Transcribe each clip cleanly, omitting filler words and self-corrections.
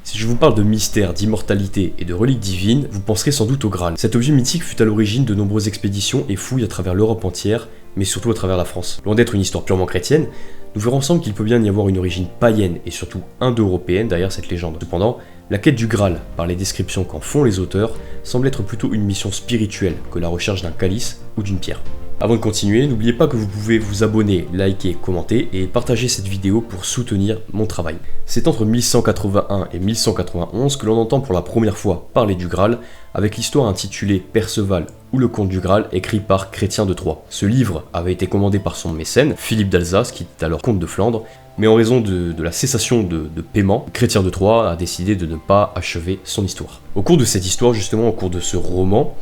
Si je vous parle de mystère, d'immortalité et de reliques divines, vous penserez sans doute au Graal. Cet objet mythique fut à l'origine de nombreuses expéditions et fouilles à travers l'Europe entière, mais surtout à travers la France. Loin d'être une histoire purement chrétienne, nous verrons ensemble qu'il peut bien y avoir une origine païenne et surtout indo-européenne derrière cette légende. Cependant, la quête du Graal, par les descriptions qu'en font les auteurs, semble être plutôt une mission spirituelle que la recherche d'un calice ou d'une pierre. Avant de continuer, n'oubliez pas que vous pouvez vous abonner, liker, commenter et partager cette vidéo pour soutenir mon travail. C'est entre 1181 et 1191 que l'on entend pour la première fois parler du Graal, avec l'histoire intitulée Perceval ou le conte du Graal écrit par Chrétien de Troyes. Ce livre avait été commandé par son mécène, Philippe d'Alsace, qui était alors comte de Flandre, mais en raison de la cessation de paiement, Chrétien de Troyes a décidé de ne pas achever son histoire. Au cours de cette histoire, justement, au cours de ce roman,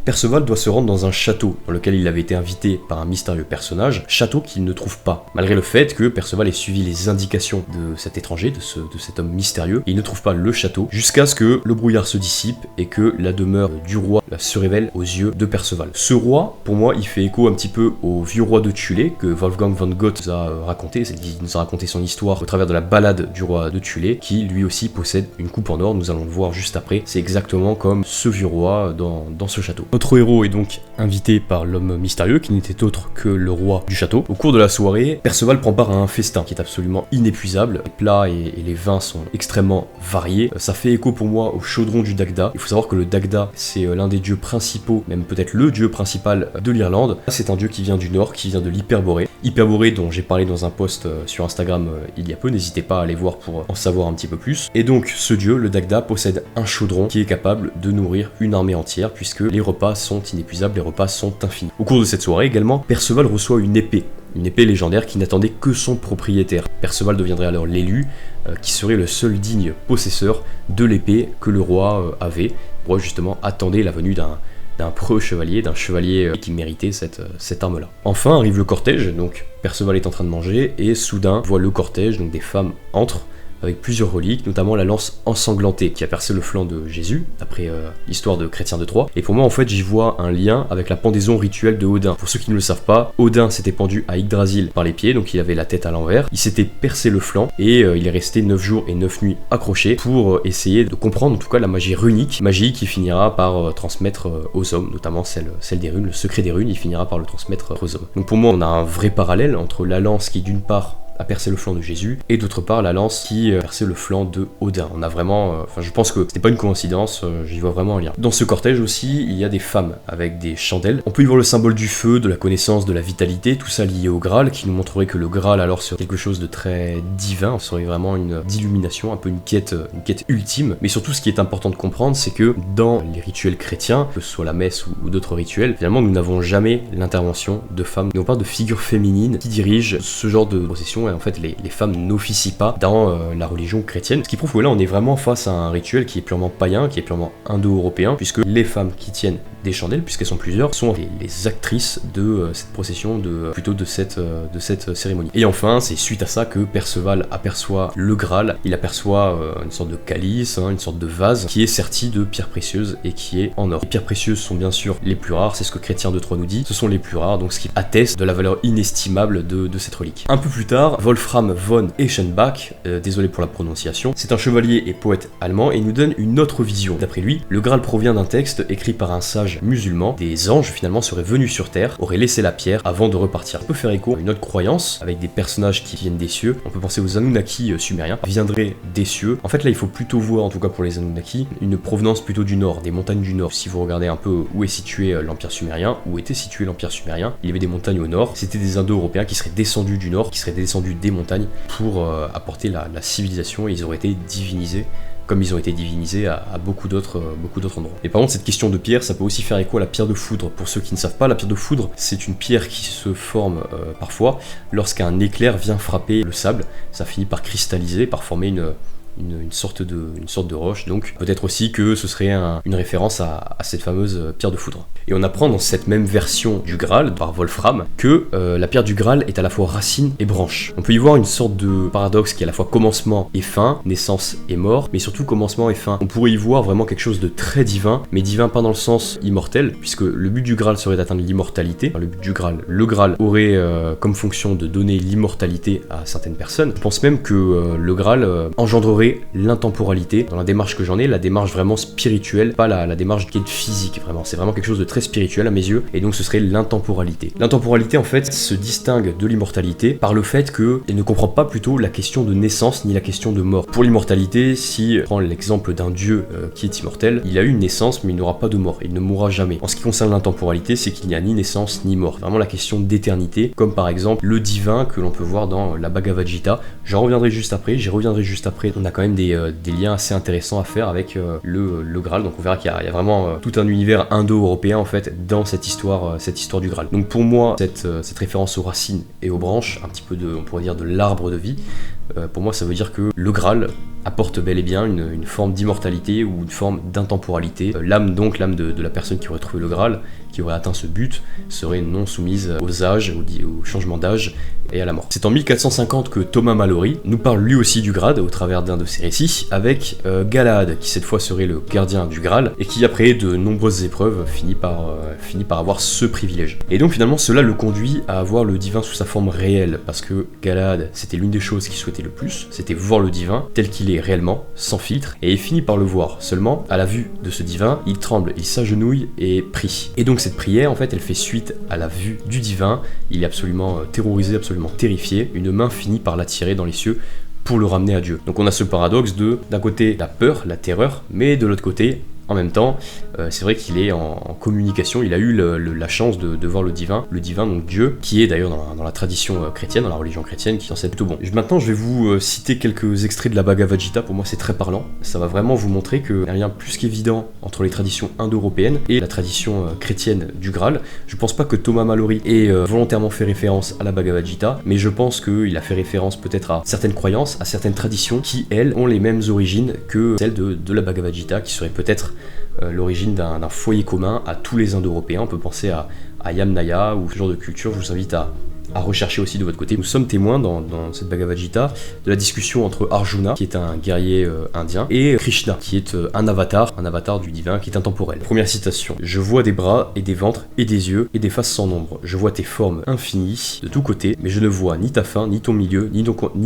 Perceval doit se rendre dans un château dans lequel il avait été invité par un mystérieux personnage, château qu'il ne trouve pas. Malgré le fait que Perceval ait suivi les indications de cet étranger, de cet homme mystérieux, il ne trouve pas le château, jusqu'à ce que le brouillard se dissipe et que la demeure du roi se révèle aux yeux de Perceval. Ce roi, pour moi, il fait écho un petit peu au vieux roi de Tulé que Wolfgang von Goethe nous a raconté. Il nous a raconté son histoire au travers de la ballade du roi de Tulé, qui lui aussi possède une coupe en or, nous allons le voir juste après. C'est exactement comme ce vieux roi dans ce château. Notre héros est donc invité par l'homme mystérieux qui n'était autre que le roi du château. Au cours de la soirée, Perceval prend part à un festin qui est absolument inépuisable. Les plats et les vins sont extrêmement variés. Ça fait écho pour moi au chaudron du Dagda. Il faut savoir que le Dagda, c'est l'un des dieux principaux, même peut-être le dieu principal de l'Irlande. C'est un dieu qui vient du nord, qui vient de l'Hyperborée. Hyperborée dont j'ai parlé dans un post sur Instagram il y a peu, n'hésitez pas à aller voir pour en savoir un petit peu plus. Et donc ce dieu, le Dagda, possède un chaudron qui est capable de nourrir une armée entière puisque les repas sont inépuisables, les repas sont infinis. Au cours de cette soirée également, Perceval reçoit une épée légendaire qui n'attendait que son propriétaire. Perceval deviendrait alors l'élu, qui serait le seul digne possesseur de l'épée que le roi avait. Le roi justement attendait la venue d'un preux chevalier, d'un chevalier qui méritait cette arme-là. Enfin arrive le cortège, donc Perceval est en train de manger, et soudain voit le cortège, donc des femmes entrent, avec plusieurs reliques, notamment la lance ensanglantée qui a percé le flanc de Jésus, d'après l'histoire de Chrétien de Troyes. Et pour moi, en fait, j'y vois un lien avec la pendaison rituelle de Odin. Pour ceux qui ne le savent pas, Odin s'était pendu à Yggdrasil par les pieds, donc il avait la tête à l'envers, il s'était percé le flanc, et il est resté 9 jours et 9 nuits accroché pour essayer de comprendre en tout cas la magie runique, magie qui finira par transmettre aux hommes, notamment celle des runes, le secret des runes, il finira par le transmettre aux hommes. Donc pour moi, on a un vrai parallèle entre la lance qui d'une part a percé le flanc de Jésus, et d'autre part la lance qui a percé le flanc de Odin. On a vraiment, je pense que ce n'est pas une coïncidence, j'y vois vraiment un lien. Dans ce cortège aussi, il y a des femmes avec des chandelles. On peut y voir le symbole du feu, de la connaissance, de la vitalité, tout ça lié au Graal, qui nous montrerait que le Graal alors serait quelque chose de très divin, serait vraiment une d'illumination, un peu une quête ultime. Mais surtout, ce qui est important de comprendre, c'est que dans les rituels chrétiens, que ce soit la messe ou d'autres rituels, finalement, nous n'avons jamais l'intervention de femmes. Nous parle de figures féminines qui dirigent ce genre de procession. Et en fait les femmes n'officient pas dans la religion chrétienne, ce qui prouve que là on est vraiment face à un rituel qui est purement païen, qui est purement indo-européen, puisque les femmes qui tiennent des chandelles, puisqu'elles sont plusieurs, sont les actrices de cette procession, plutôt de cette cérémonie. Et enfin, c'est suite à ça que Perceval aperçoit le Graal, il aperçoit une sorte de calice, une sorte de vase, qui est serti de pierres précieuses et qui est en or. Les pierres précieuses sont bien sûr les plus rares, c'est ce que Chrétien de Troyes nous dit, ce sont les plus rares, donc ce qui atteste de la valeur inestimable de cette relique. Un peu plus tard, Wolfram von Eschenbach, désolé pour la prononciation, c'est un chevalier et poète allemand et il nous donne une autre vision. D'après lui, le Graal provient d'un texte écrit par un sage musulman. Des anges finalement seraient venus sur terre, auraient laissé la pierre avant de repartir. On peut faire écho à une autre croyance avec des personnages qui viennent des cieux. On peut penser aux Anunnaki sumériens, viendraient des cieux. En fait là il faut plutôt voir, en tout cas pour les Anunnaki, une provenance plutôt du nord, des montagnes du nord. Si vous regardez un peu où est situé l'Empire sumérien, où était situé l'Empire sumérien, il y avait des montagnes au nord, c'était des Indo-Européens qui seraient descendus du nord, qui seraient descendus des montagnes pour apporter la civilisation, et ils auraient été divinisés comme ils ont été divinisés à beaucoup d'autres endroits. Et par contre, cette question de pierre, ça peut aussi faire écho à la pierre de foudre. Pour ceux qui ne savent pas, la pierre de foudre, c'est une pierre qui se forme parfois lorsqu'un éclair vient frapper le sable. Ça finit par cristalliser, par former une sorte de roche, donc peut-être aussi que ce serait une référence à cette fameuse pierre de foudre. Et on apprend dans cette même version du Graal, par Wolfram, que la pierre du Graal est à la fois racine et branche. On peut y voir une sorte de paradoxe qui est à la fois commencement et fin, naissance et mort, mais surtout commencement et fin. On pourrait y voir vraiment quelque chose de très divin, mais divin pas dans le sens immortel, puisque le but du Graal serait d'atteindre l'immortalité. Enfin, le Graal aurait comme fonction de donner l'immortalité à certaines personnes. Je pense même que le Graal engendrerait aurait l'intemporalité. Dans la démarche que j'en ai, la démarche vraiment spirituelle, pas la démarche qui est physique, vraiment. C'est vraiment quelque chose de très spirituel à mes yeux, et donc ce serait l'intemporalité. L'intemporalité, en fait, se distingue de l'immortalité par le fait qu'elle ne comprend pas plutôt la question de naissance ni la question de mort. Pour l'immortalité, si on prend l'exemple d'un dieu qui est immortel, il a eu une naissance, mais il n'aura pas de mort, il ne mourra jamais. En ce qui concerne l'intemporalité, c'est qu'il n'y a ni naissance ni mort. Vraiment la question d'éternité, comme par exemple le divin que l'on peut voir dans la Bhagavad Gita. J'y reviendrai juste après. On a quand même des liens assez intéressants à faire avec le Graal, donc on verra qu'il y a vraiment tout un univers indo-européen en fait dans cette histoire du Graal. Donc pour moi, cette référence aux racines et aux branches, un petit peu on pourrait dire de l'arbre de vie, pour moi ça veut dire que le Graal apporte bel et bien une forme d'immortalité ou une forme d'intemporalité. L'âme de la personne qui aurait trouvé le Graal, qui aurait atteint ce but, serait non soumise aux âges, au changement d'âge et à la mort. C'est en 1450 que Thomas Malory nous parle lui aussi du Graal au travers d'un de ses récits, avec Galahad, qui cette fois serait le gardien du Graal, et qui après de nombreuses épreuves finit par avoir ce privilège. Et donc finalement cela le conduit à avoir le divin sous sa forme réelle, parce que Galahad, c'était l'une des choses qu'il souhaitait le plus, c'était voir le divin tel qu'il est réellement, sans filtre, et il finit par le voir. Seulement, à la vue de ce divin, il tremble, il s'agenouille et prie. Et donc cette prière, en fait, elle fait suite à la vue du divin. Il est absolument terrorisé, absolument terrifié. Une main finit par l'attirer dans les cieux pour le ramener à Dieu. Donc on a ce paradoxe d'un côté la peur, la terreur, mais de l'autre côté, en même temps, c'est vrai qu'il est en communication, il a eu la chance de voir le divin donc Dieu, qui est d'ailleurs dans la tradition chrétienne, dans la religion chrétienne, qui en sait plutôt bon. Maintenant je vais vous citer quelques extraits de la Bhagavad Gita, pour moi c'est très parlant, ça va vraiment vous montrer qu'il y a un lien plus qu'évident entre les traditions indo-européennes et la tradition chrétienne du Graal. Je pense pas que Thomas Malory ait volontairement fait référence à la Bhagavad Gita, mais je pense qu'il a fait référence peut-être à certaines croyances, à certaines traditions qui, elles, ont les mêmes origines que celles de la Bhagavad Gita, qui serait peut-être l'origine d'un foyer commun à tous les Indo-Européens. On peut penser à Yamnaya ou ce genre de culture. Je vous invite à rechercher aussi de votre côté. Nous sommes témoins dans cette Bhagavad Gita de la discussion entre Arjuna, qui est un guerrier indien, et Krishna, qui est un avatar du divin, qui est intemporel. Première citation. Je vois des bras et des ventres et des yeux et des faces sans nombre. Je vois tes formes infinies de tous côtés, mais je ne vois ni ta fin, ni ton milieu, ni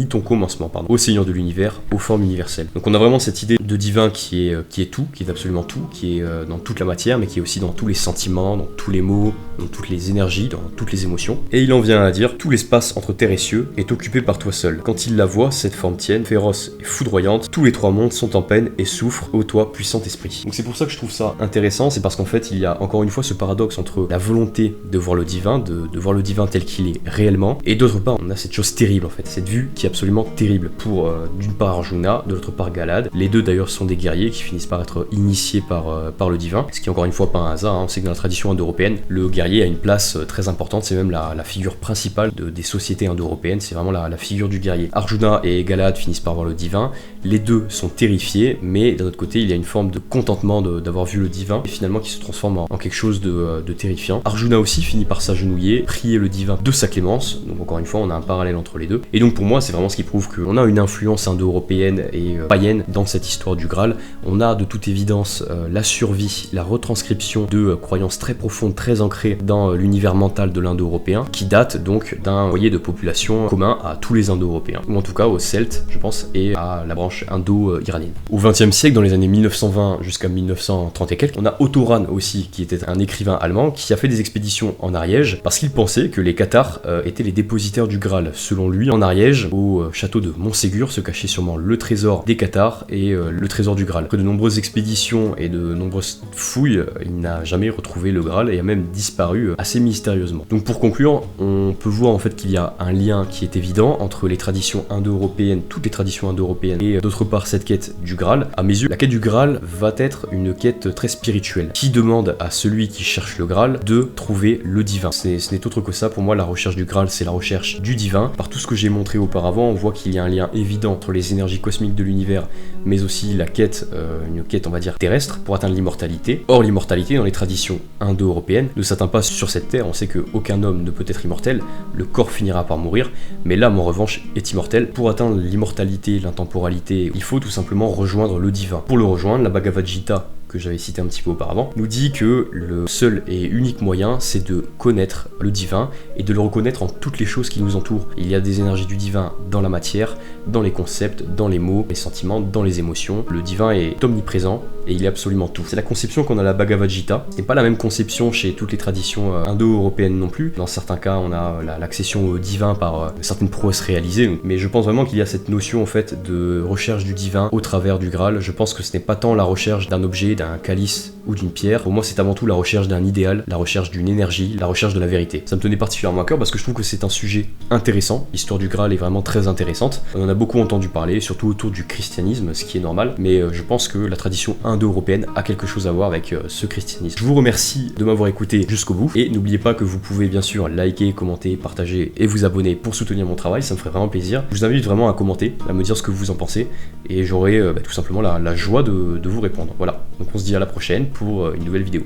ton commencement, Ô Seigneur de l'univers, ô forme universelle. Donc on a vraiment cette idée de divin qui est tout, qui est absolument tout, qui est dans toute la matière, mais qui est aussi dans tous les sentiments, dans tous les mots, dans toutes les énergies, dans toutes les émotions. Et il en vient à dire: tout l'espace entre terre et cieux est occupé par toi seul. Quand il la voit, cette forme tienne, féroce et foudroyante, tous les trois mondes sont en peine et souffrent, ô toi, puissant esprit. Donc c'est pour ça que je trouve ça intéressant, c'est parce qu'en fait, il y a encore une fois ce paradoxe entre la volonté de voir le divin, de voir le divin tel qu'il est réellement, et d'autre part, on a cette chose terrible en fait, cette vue qui est absolument terrible pour d'une part Arjuna, de l'autre part Galahad. Les deux d'ailleurs sont des guerriers qui finissent par être initiés par le divin, ce qui est encore une fois pas un hasard, hein. On sait que dans la tradition indo-européenne, le guerrier a une place très importante, c'est même la figure principale des sociétés indo-européennes, c'est vraiment la figure du guerrier. Arjuna et Galahad finissent par voir le divin, les deux sont terrifiés, mais d'un autre côté il y a une forme de contentement d'avoir vu le divin, et finalement qui se transforme en quelque chose de terrifiant. Arjuna aussi finit par s'agenouiller, prier le divin de sa clémence, donc encore une fois on a un parallèle entre les deux, et donc pour moi c'est vraiment ce qui prouve qu'on a une influence indo-européenne et païenne dans cette histoire du Graal. On a de toute évidence la survie, la retranscription de croyances très profondes, très ancrées dans l'univers mental de l'indo-européen, qui date donc d'un foyer de population commun à tous les Indo-Européens, ou en tout cas aux Celtes, je pense, et à la branche indo-iranienne. Au XXe siècle, dans les années 1920 jusqu'à 1930 et quelques, on a Otto Rahn aussi, qui était un écrivain allemand, qui a fait des expéditions en Ariège, parce qu'il pensait que les Cathares étaient les dépositaires du Graal. Selon lui, en Ariège, au château de Montségur, se cachait sûrement le trésor des Cathares et le trésor du Graal. Après de nombreuses expéditions et de nombreuses fouilles, il n'a jamais retrouvé le Graal et a même disparu assez mystérieusement. Donc pour conclure, on peut voir en fait qu'il y a un lien qui est évident entre les traditions indo-européennes, toutes les traditions indo-européennes, et d'autre part cette quête du Graal. À mes yeux, la quête du Graal va être une quête très spirituelle, qui demande à celui qui cherche le Graal de trouver le divin. Ce n'est autre que ça, pour moi la recherche du Graal c'est la recherche du divin. Par tout ce que j'ai montré auparavant, on voit qu'il y a un lien évident entre les énergies cosmiques de l'univers, mais aussi la quête, une quête on va dire terrestre, pour atteindre l'immortalité. Or l'immortalité dans les traditions indo-européennes ne s'atteint pas sur cette terre, on sait qu'aucun homme ne peut être immortel, le corps finira par mourir, mais l'âme en revanche est immortelle. Pour atteindre l'immortalité, l'intemporalité, il faut tout simplement rejoindre le divin. Pour le rejoindre, la Bhagavad Gita que j'avais cité un petit peu auparavant, nous dit que le seul et unique moyen, c'est de connaître le divin et de le reconnaître en toutes les choses qui nous entourent. Il y a des énergies du divin dans la matière, dans les concepts, dans les mots, les sentiments, dans les émotions. Le divin est omniprésent et il est absolument tout. C'est la conception qu'on a la Bhagavad Gita. Ce n'est pas la même conception chez toutes les traditions indo-européennes non plus. Dans certains cas, on a l'accession au divin par certaines prouesses réalisées, mais je pense vraiment qu'il y a cette notion en fait de recherche du divin au travers du Graal. Je pense que ce n'est pas tant la recherche d'un objet, d'un calice ou d'une pierre. Pour moi, c'est avant tout la recherche d'un idéal, la recherche d'une énergie, la recherche de la vérité. Ça me tenait particulièrement à cœur parce que je trouve que c'est un sujet intéressant. L'histoire du Graal est vraiment très intéressante. On en a beaucoup entendu parler, surtout autour du christianisme, ce qui est normal, mais je pense que la tradition indo-européenne a quelque chose à voir avec ce christianisme. Je vous remercie de m'avoir écouté jusqu'au bout et n'oubliez pas que vous pouvez bien sûr liker, commenter, partager et vous abonner pour soutenir mon travail, ça me ferait vraiment plaisir. Je vous invite vraiment à commenter, à me dire ce que vous en pensez et j'aurai tout simplement la joie de vous répondre. Voilà, donc on se dit à la prochaine pour une nouvelle vidéo.